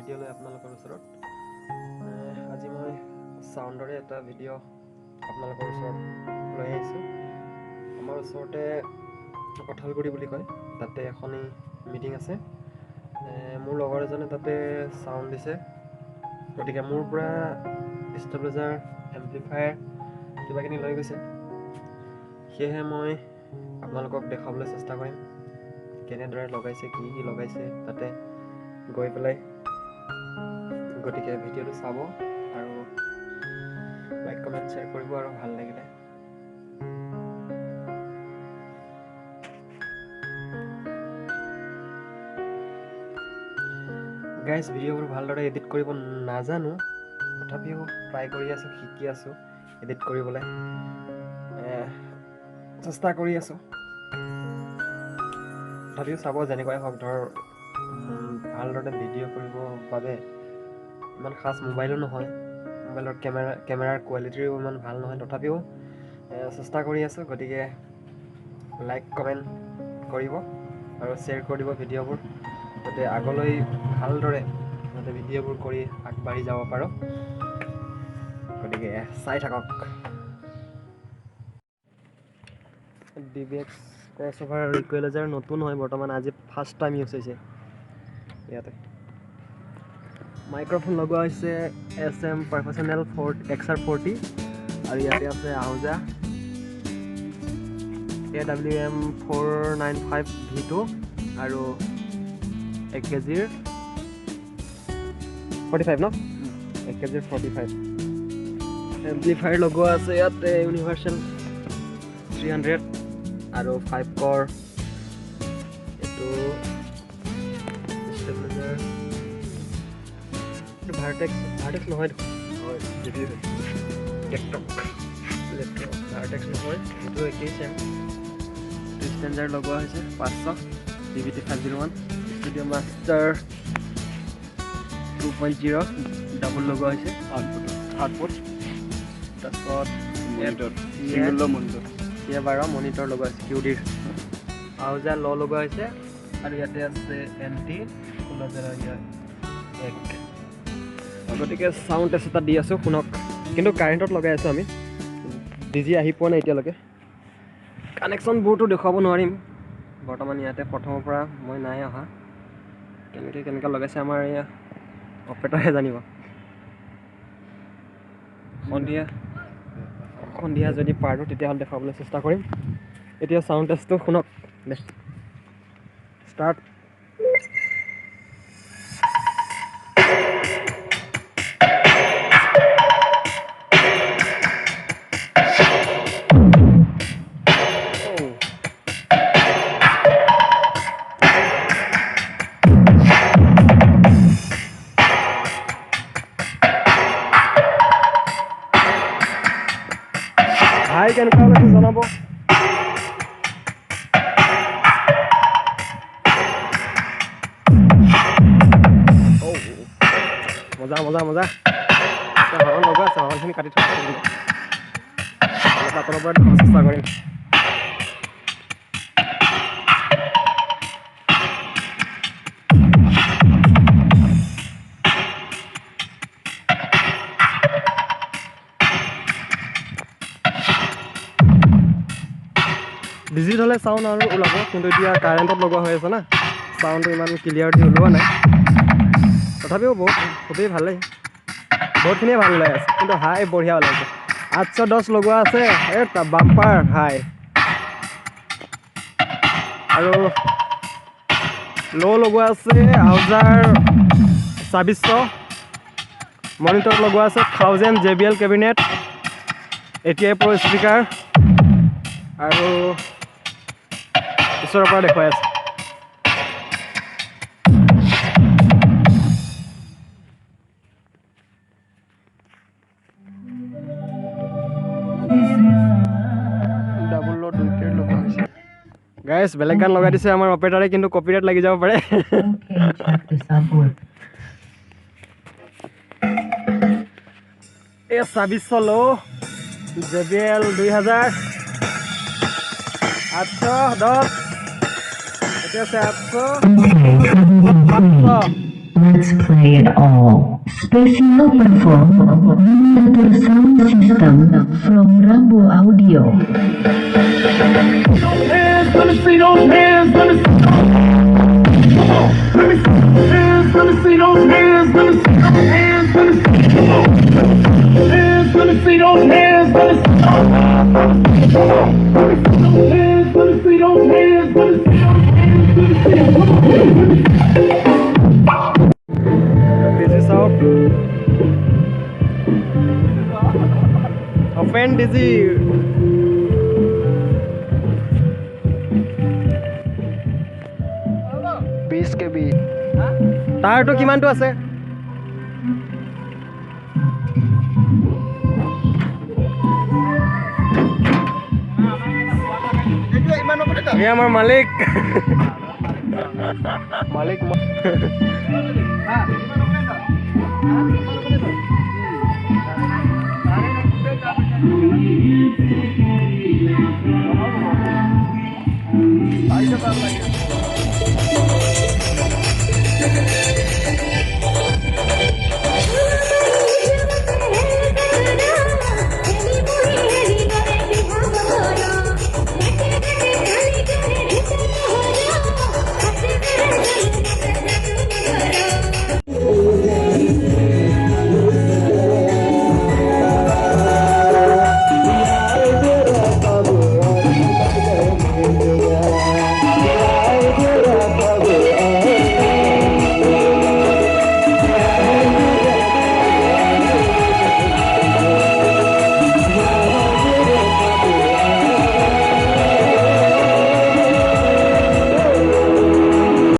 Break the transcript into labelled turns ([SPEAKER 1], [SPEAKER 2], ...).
[SPEAKER 1] Video' লৈ আপোনালোকৰ ওচৰত আজি মই সাউণ্ডৰে এটা ভিডিঅ' আপোনালোকৰ ওচৰত লৈ আহিছোঁ। আমাৰ ওচৰতে কঁঠালগুৰি বুলি কয়, তাতে এখনি মিটিং আছে। মোৰ লগৰ এজনে তাতে সাউণ্ড দিছে, গতিকে মোৰ পৰা ষ্টেবিলাইজাৰ এম্প্লিফায়াৰ কিবাকিনি লৈ গৈছে। সেয়েহে মই আপোনালোকক দেখাবলৈ চেষ্টা কৰিম কেনেদৰে লগাইছে, কি কি লগাইছে তাতে গৈ পেলাই। গতিকে ভিডিঅ'টো চাব আৰু লাইক কমেণ্ট শ্বেয়াৰ কৰিব আৰু ভাল লাগিলে। গাইজ, ভিডিঅ'বোৰ ভালদৰে এডিট কৰিব নাজানো, তথাপিও ট্ৰাই কৰি আছোঁ, শিকি আছোঁ এডিট কৰিবলৈ, চেষ্টা কৰি আছোঁ। তথাপিও চাব যেনেকুৱাই হওক, ধৰ ভালদৰে ভিডিঅ' কৰিবৰ বাবে ইমান খাছ মোবাইলো নহয়, মোবাইলৰ কেমেৰাৰ কোৱালিটিও ইমান ভাল নহয়, তথাপিও চেষ্টা কৰি আছোঁ। গতিকে লাইক কমেণ্ট কৰিব আৰু শ্বেয়াৰ কৰি দিব ভিডিঅ'বোৰ, যাতে আগলৈ ভালদৰে যাতে ভিডিঅ'বোৰ কৰি আগবাঢ়ি যাব পাৰোঁ। গতিকে চাই থাকক। DBX ক্ৰছঅভাৰ আৰু ইকুৱেলাইজাৰ নতুন হয় বৰ্তমান, আজি ফাৰ্ষ্ট টাইম ইউজ হৈছে ইয়াতে। মাইক্ৰফোন লগোৱা হৈছে SM প্ৰফেশ্যনেল XR40 আৰু ইয়াতে আছে আহুজা AWM 495 V2 আৰু 1 kgৰ 45 ন? 1 kgৰ 45 এম্প্লিফায়াৰ লগোৱা আছে ইয়াতে, ইউনিভাৰ্চেল 300 আৰু 5 কৰ। এইটো ষ্টেবিলাইজাৰ ভাৰ্টেক্স নহয়, ভাৰ্টেক্স নহয়, এইটো একেই চেম। ষ্টেঞ্জাৰ লগোৱা হৈছে 500 DVT 501 Studiomaster 2.0 ডাবল লগোৱা হৈছে আউটপুট। তাৰপিছত বাৰ মনিটৰ লগোৱা হৈছে QDৰ। আহুজা ল লগোৱা হৈছে আৰু ইয়াতে আছে NT 1601। গতিকে চাউণ্ড টেষ্ট এটা দি আছোঁ, শুনক। কিন্তু কাৰেণ্টত লগাই আছোঁ আমি, ডিজি আহি পোৱা নাই এতিয়ালৈকে। কানেকশ্যনবোৰতো দেখুৱাব নোৱাৰিম বৰ্তমান, ইয়াতে প্ৰথমৰ পৰা মই নাই অহা। কেনেকৈ লগাইছে আমাৰ এয়া অপাৰেটৰহে জানিব। সন্ধিয়া যদি পাৰোঁ তেতিয়াহ'লে দেখাবলৈ চেষ্টা কৰিম। এতিয়া চাউণ্ড টেষ্টটো শুনক। ষ্টাৰ্ট। ভাই কেনেকুৱা লাগিছে জনাব। মজা মজা মজা। হৰণ লগোৱা আছে, হৰণখিনি কাটি থোৱা আছে, আপোনাৰ পৰা চেষ্টা কৰিম। ডিজিট হ'লে চাউণ্ড আৰু ওলাব, কিন্তু এতিয়া কাৰেণ্টত লগোৱা হৈ আছে না, চাউণ্ডটো ইমান ক্লিয়াৰলি ওলোৱা নাই। তথাপিও খুবেই ভালেই, বহুতখিনিয়ে ভাল ওলাই আছে, কিন্তু হাই বঢ়িয়া ওলাইছে। 810 লগোৱা আছে, বাম্পাৰ হাই। আৰু ল' লগোৱা আছে আহুজাৰ 2600, মনিটৰত লগোৱা আছে 1000 JBL cabinet, ATI Pro speaker আৰু ওচৰৰ পৰা দেখুৱাই আছে। ডাবল ল' 2 প্লেট লগোৱা হৈছে। গাইজ, বেলেগ গান লগাই দিছে আমাৰ অপাৰেটাৰে, কিন্তু কপিৰাইট লাগি যাব পাৰে। এই 2600 ল' JBL 2000 810, এতিয়া আছে 800 500।
[SPEAKER 2] at all. Special perform miniature sound system from Rambo Audio.
[SPEAKER 3] Hands, let me see those hands, let me see. Come on, let me see those hands, let me see those hands, let me see those hands, let me see. Come on, hands, let me see those hands, let me see. Come on, let me see those hands, let me see those hands, let me see those hands, let me see.
[SPEAKER 1] This is how offend dizzy 20 KB টায়াৰটো কিমানটো আছে ये हमारा मालिक मालिक